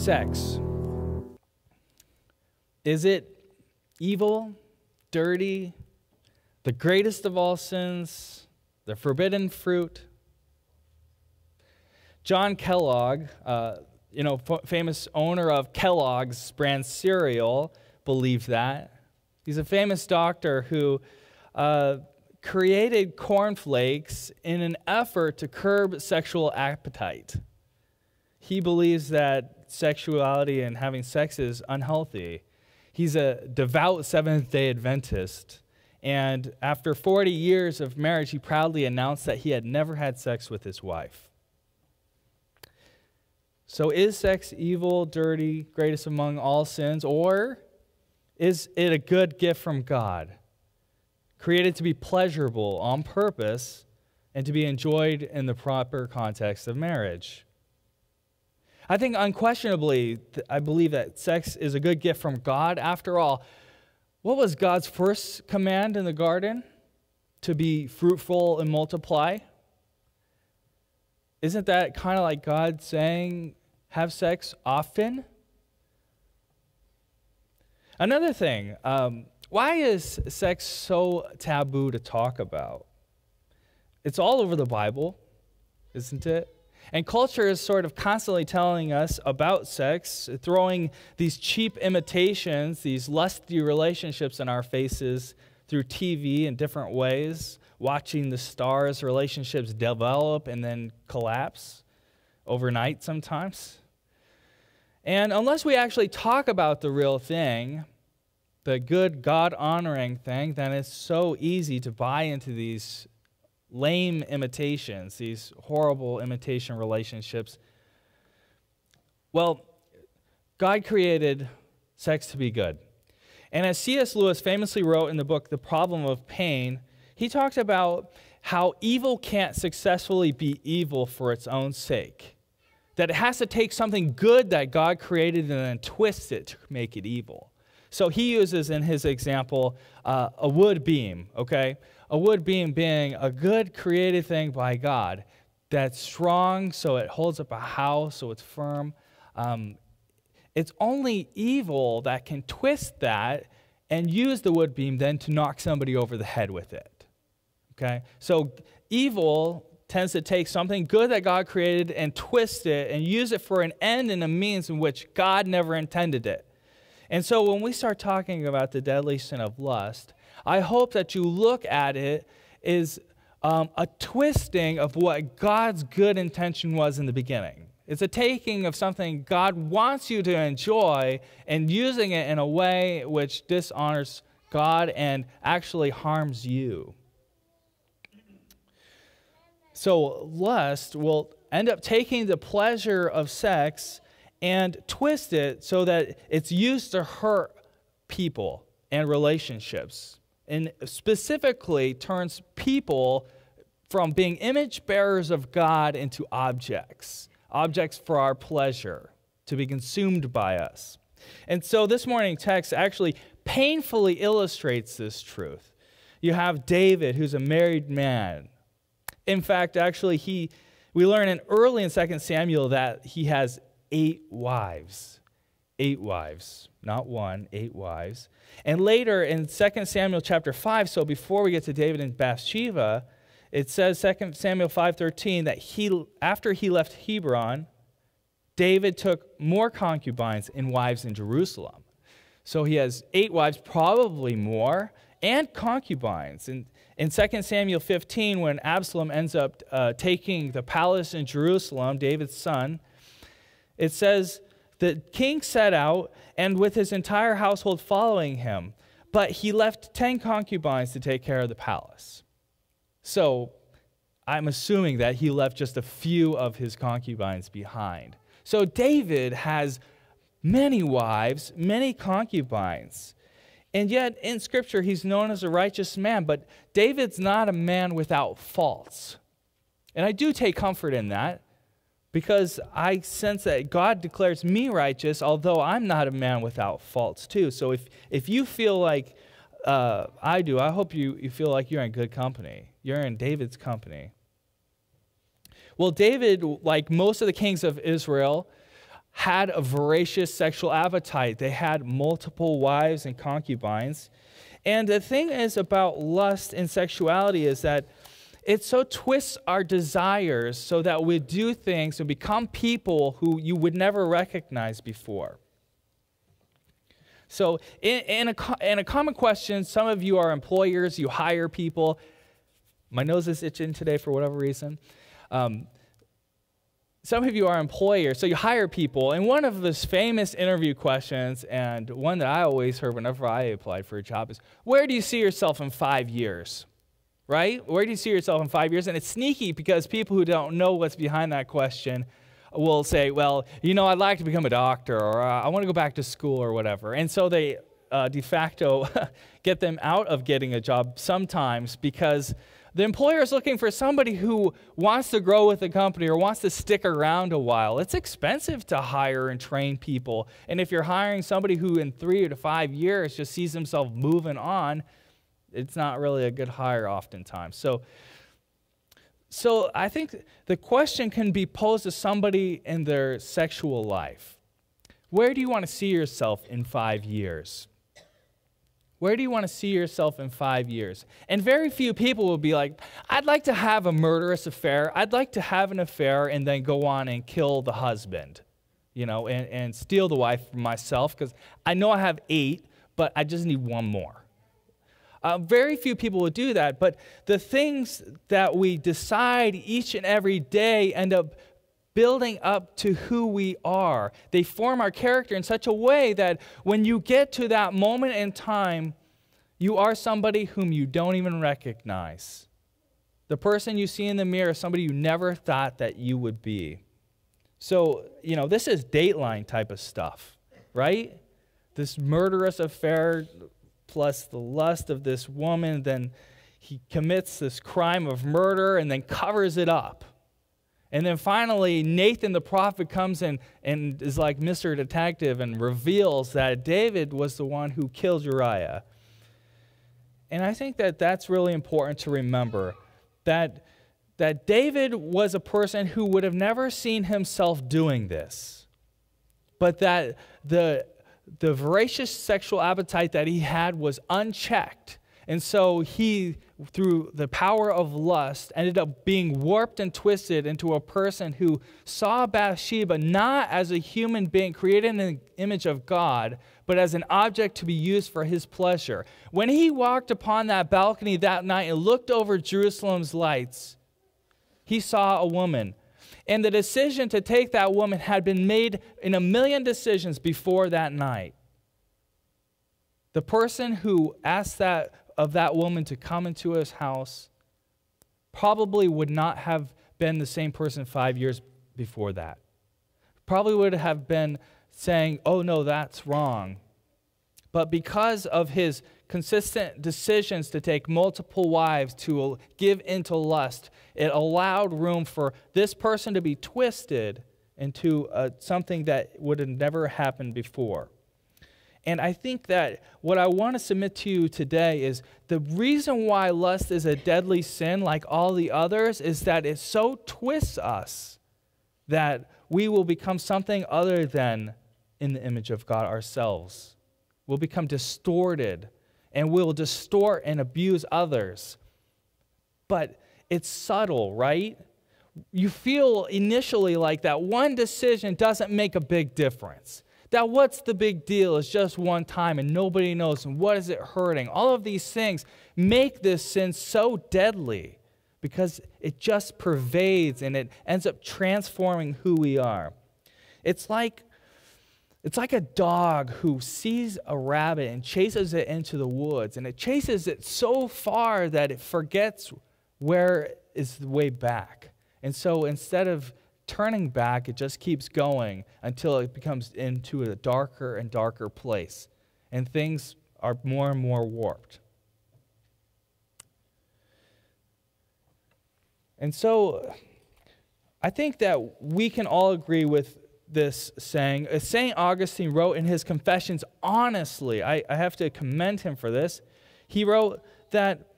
sex. Is it evil, dirty, the greatest of all sins, the forbidden fruit? John Kellogg, famous owner of Kellogg's brand cereal, believed that. He's a famous doctor who created cornflakes in an effort to curb sexual appetite. He believes that sexuality and having sex is unhealthy. He's a devout Seventh-day Adventist, and after 40 years of marriage, he proudly announced that he had never had sex with his wife. So is sex evil, dirty, greatest among all sins, or is it a good gift from God, created to be pleasurable on purpose and to be enjoyed in the proper context of marriage? I think unquestionably, I believe that sex is a good gift from God. After all, what was God's first command in the garden? To be fruitful and multiply? Isn't that kind of like God saying, have sex often? Another thing, why is sex so taboo to talk about? It's all over the Bible, isn't it? And culture is sort of constantly telling us about sex, throwing these cheap imitations, these lusty relationships in our faces through TV in different ways, watching the stars' relationships develop and then collapse overnight sometimes. And unless we actually talk about the real thing, the good God-honoring thing, then it's so easy to buy into these lame imitations, these horrible imitation relationships. Well, God created sex to be good. And as C.S. Lewis famously wrote in the book, The Problem of Pain, he talked about how evil can't successfully be evil for its own sake. That it has to take something good that God created and then twist it to make it evil. So he uses in his example a wood beam, okay? A wood beam being a good created thing by God that's strong so it holds up a house, so it's firm. It's only evil that can twist that and use the wood beam then to knock somebody over the head with it, okay? So evil tends to take something good that God created and twist it and use it for an end and a means in which God never intended it. And so when we start talking about the deadly sin of lust, I hope that you look at it as a twisting of what God's good intention was in the beginning. It's a taking of something God wants you to enjoy and using it in a way which dishonors God and actually harms you. So lust will end up taking the pleasure of sex and twist it so that it's used to hurt people and relationships, and specifically turns people from being image bearers of God into objects for our pleasure, to be consumed by us. And so this morning text actually painfully illustrates this truth. You have David, who's a married man. In fact, actually, we learn early in 2 Samuel that he has 8 wives. 8 wives. Not one, 8 wives. And later in 2 Samuel chapter 5, so before we get to David and Bathsheba, it says 2 Samuel 5:13 that after he left Hebron, David took more concubines and wives in Jerusalem. So he has 8 wives, probably more, and concubines. And in 2 Samuel 15, when Absalom ends up taking the palace in Jerusalem, David's son, it says, the king set out, and with his entire household following him, but he left 10 concubines to take care of the palace. So I'm assuming that he left just a few of his concubines behind. So David has many wives, many concubines. And yet in Scripture, he's known as a righteous man, but David's not a man without faults. And I do take comfort in that, because I sense that God declares me righteous, although I'm not a man without faults too. So if you feel like I do, I hope you feel like you're in good company. You're in David's company. Well, David, like most of the kings of Israel, had a voracious sexual appetite. They had multiple wives and concubines. And the thing is about lust and sexuality is that it so twists our desires so that we do things and become people who you would never recognize before. So in a common question, some of you are employers, you hire people. My nose is itching today for whatever reason. Some of you are employers, so you hire people. And one of the famous interview questions, and one that I always heard whenever I applied for a job, is, where do you see yourself in 5 years? Right? Where do you see yourself in 5 years? And it's sneaky because people who don't know what's behind that question will say, well, I'd like to become a doctor, or I want to go back to school, or whatever. And so they de facto get them out of getting a job sometimes because the employer is looking for somebody who wants to grow with the company or wants to stick around a while. It's expensive to hire and train people. And if you're hiring somebody who in 3 to 5 years just sees himself moving on, it's not really a good hire oftentimes. So I think the question can be posed to somebody in their sexual life. Where do you want to see yourself in 5 years? Where do you want to see yourself in 5 years? And very few people will be like, I'd like to have a murderous affair. I'd like to have an affair and then go on and kill the husband, and steal the wife for myself because I know I have 8, but I just need 1 more. Very few people will do that, but the things that we decide each and every day end up building up to who we are. They form our character in such a way that when you get to that moment in time, you are somebody whom you don't even recognize. The person you see in the mirror is somebody you never thought that you would be. So, this is Dateline type of stuff, right? This murderous affair plus the lust of this woman, then he commits this crime of murder and then covers it up. And then finally, Nathan the prophet comes in and is like Mr. Detective and reveals that David was the one who killed Uriah. And I think that that's really important to remember, that David was a person who would have never seen himself doing this, but that the voracious sexual appetite that he had was unchecked. And so he, through the power of lust, ended up being warped and twisted into a person who saw Bathsheba not as a human being created in the image of God, but as an object to be used for his pleasure. When he walked upon that balcony that night and looked over Jerusalem's lights, he saw a woman. And the decision to take that woman had been made in a million decisions before that night. The person who asked of that woman to come into his house probably would not have been the same person 5 years before that. Probably would have been saying, oh no, that's wrong. But because of his consistent decisions to take multiple wives, to give into lust, it allowed room for this person to be twisted into something that would have never happened before. And I think that what I want to submit to you today is the reason why lust is a deadly sin like all the others is that it so twists us that we will become something other than in the image of God ourselves. We'll become distorted and we'll distort and abuse others. But it's subtle, right? You feel initially like that one decision doesn't make a big difference. That what's the big deal is just one time and nobody knows, and what is it hurting? All of these things make this sin so deadly because it just pervades and it ends up transforming who we are. It's like a dog who sees a rabbit and chases it into the woods, and it chases it so far that it forgets where is the way back. And so instead of turning back, it just keeps going until it becomes into a darker and darker place, and things are more and more warped. And so I think that we can all agree with this saying. St. Augustine wrote in his Confessions, honestly, I have to commend him for this. He wrote that,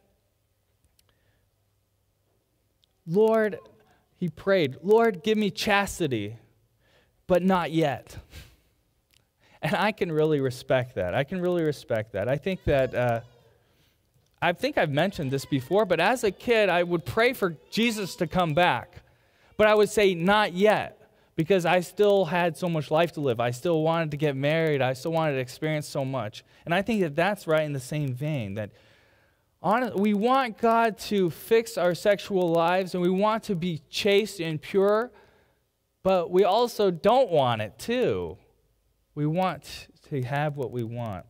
he prayed, Lord, give me chastity. but not yet. And I can really respect that. I think I've mentioned this before, but as a kid, I would pray for Jesus to come back. But I would say, not yet, because I still had so much life to live. I still wanted to get married. I still wanted to experience so much. And I think that that's right in the same vein, that we want God to fix our sexual lives, and we want to be chaste and pure, but we also don't want it too. We want to have what we want.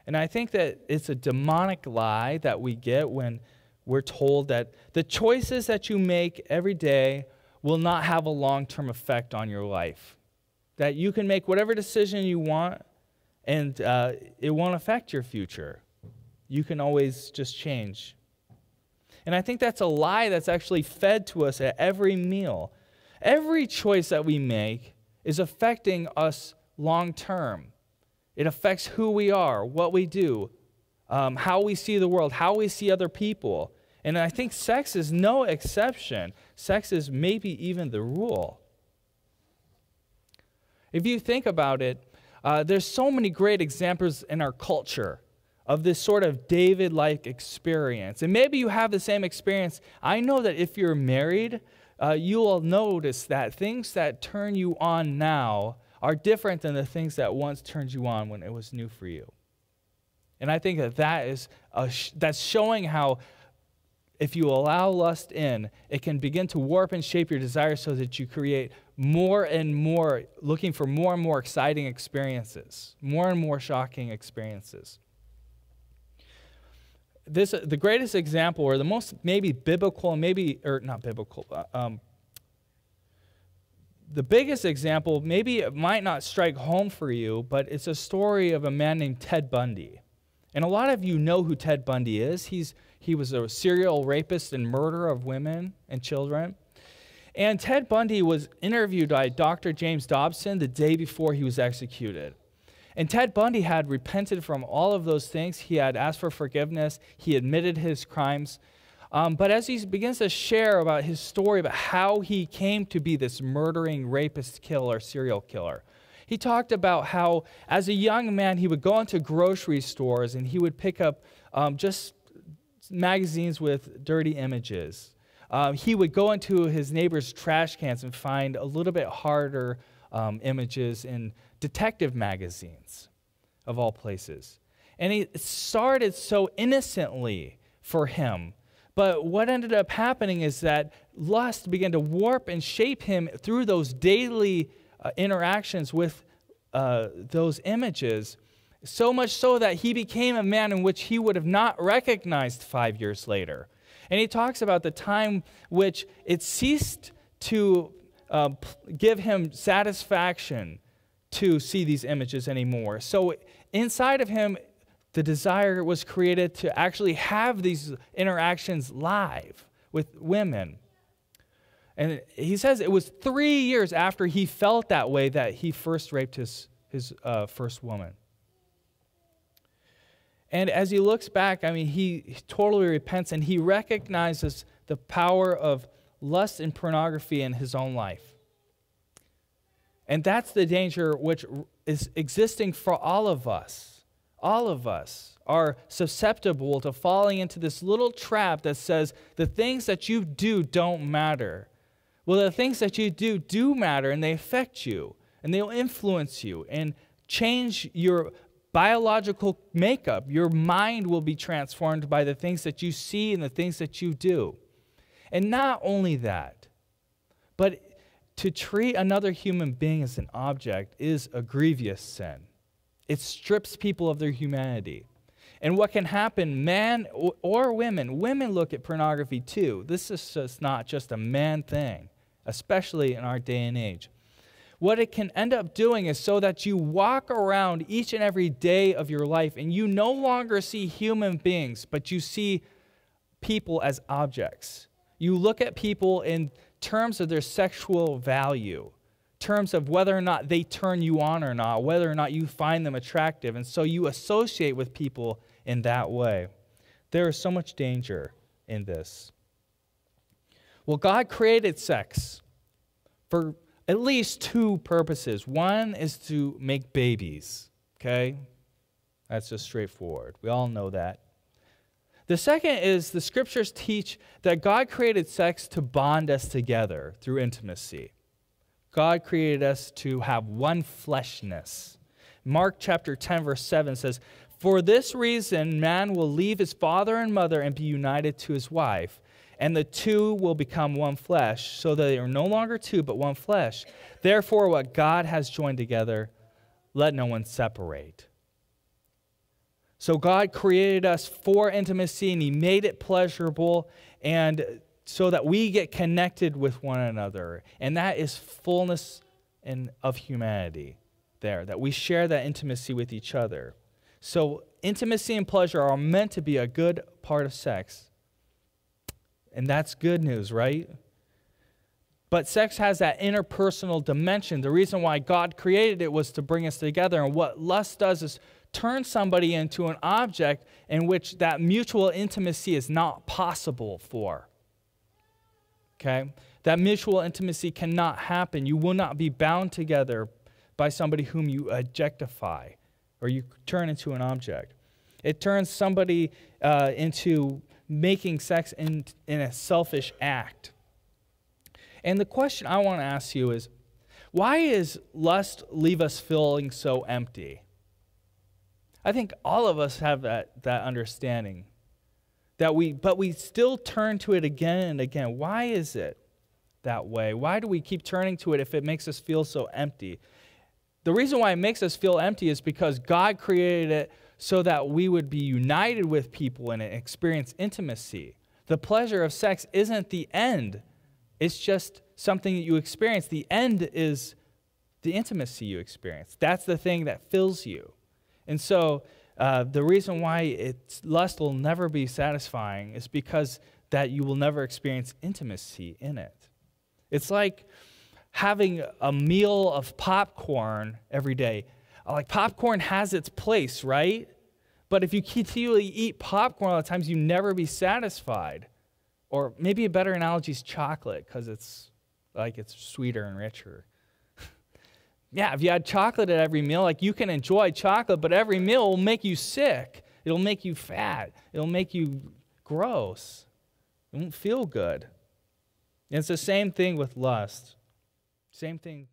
And I think that it's a demonic lie that we get when we're told that the choices that you make every day will not have a long-term effect on your life. That you can make whatever decision you want, and it won't affect your future. You can always just change. And I think that's a lie that's actually fed to us at every meal. Every choice that we make is affecting us long-term. It affects who we are, what we do, how we see the world, how we see other people. And I think sex is no exception. Sex is maybe even the rule. If you think about it, there's so many great examples in our culture of this sort of David-like experience. And maybe you have the same experience. I know that if you're married, you will notice that things that turn you on now are different than the things that once turned you on when it was new for you. And I think that's showing how if you allow lust in, it can begin to warp and shape your desires so that you create more and more, looking for more and more exciting experiences, more and more shocking experiences. The greatest example, or the most maybe biblical, not biblical, the biggest example, maybe it might not strike home for you, but it's a story of a man named Ted Bundy. And a lot of you know who Ted Bundy is. He was a serial rapist and murderer of women and children. And Ted Bundy was interviewed by Dr. James Dobson the day before he was executed. And Ted Bundy had repented from all of those things. He had asked for forgiveness. He admitted his crimes. But as he begins to share about his story, about how he came to be this murdering, rapist, killer, serial killer, he talked about how, as a young man, he would go into grocery stores and he would pick up just magazines with dirty images. He would go into his neighbor's trash cans and find a little bit harder images in detective magazines, of all places. And it started so innocently for him. But what ended up happening is that lust began to warp and shape him through those daily interactions with those images, so much so that he became a man in which he would have not recognized 5 years later. And he talks about the time which it ceased to give him satisfaction to see these images anymore. So inside of him, the desire was created to actually have these interactions live with women. And he says it was 3 years after he felt that way that he first raped his first woman. And as he looks back, he totally repents and he recognizes the power of lust and pornography in his own life. And that's the danger which is existing for all of us. All of us are susceptible to falling into this little trap that says the things that you do don't matter. Well, the things that you do matter, and they affect you, and they'll influence you and change your biological makeup. Your mind will be transformed by the things that you see and the things that you do. And not only that, but to treat another human being as an object is a grievous sin. It strips people of their humanity. And what can happen, man or women look at pornography too. This is just not just a man thing, especially in our day and age. What it can end up doing is so that you walk around each and every day of your life and you no longer see human beings, but you see people as objects. You look at people in terms of their sexual value, terms of whether or not they turn you on or not, whether or not you find them attractive, and so you associate with people in that way. There is so much danger in this. Well, God created sex for at least two purposes. One is to make babies, okay? That's just straightforward. We all know that. The second is the scriptures teach that God created sex to bond us together through intimacy. God created us to have one fleshness. Mark chapter 10, verse 7 says, "For this reason, man will leave his father and mother and be united to his wife, and the two will become one flesh, so that they are no longer two, but one flesh. Therefore, what God has joined together, let no one separate." So God created us for intimacy, and he made it pleasurable, and so that we get connected with one another. And that is fullness of humanity there, that we share that intimacy with each other. So intimacy and pleasure are meant to be a good part of sex. And that's good news, right? But sex has that interpersonal dimension. The reason why God created it was to bring us together. And what lust does is turn somebody into an object in which that mutual intimacy is not possible for. Okay? That mutual intimacy cannot happen. You will not be bound together by somebody whom you objectify or you turn into an object. It turns somebody into making sex in a selfish act. And the question I want to ask you is, why is lust leave us feeling so empty? I think all of us have that understanding. But we still turn to it again and again. Why is it that way? Why do we keep turning to it if it makes us feel so empty? The reason why it makes us feel empty is because God created it so that we would be united with people and experience intimacy. The pleasure of sex isn't the end. It's just something that you experience. The end is the intimacy you experience. That's the thing that fills you. And so the reason why lust will never be satisfying is because that you will never experience intimacy in it. It's like having a meal of popcorn every day. Like popcorn has its place, right? But if you continually eat popcorn all the time, you never be satisfied. Or maybe a better analogy is chocolate, because it's sweeter and richer. Yeah, if you had chocolate at every meal, like you can enjoy chocolate, but every meal will make you sick. It'll make you fat. It'll make you gross. It won't feel good. And it's the same thing with lust. Same thing.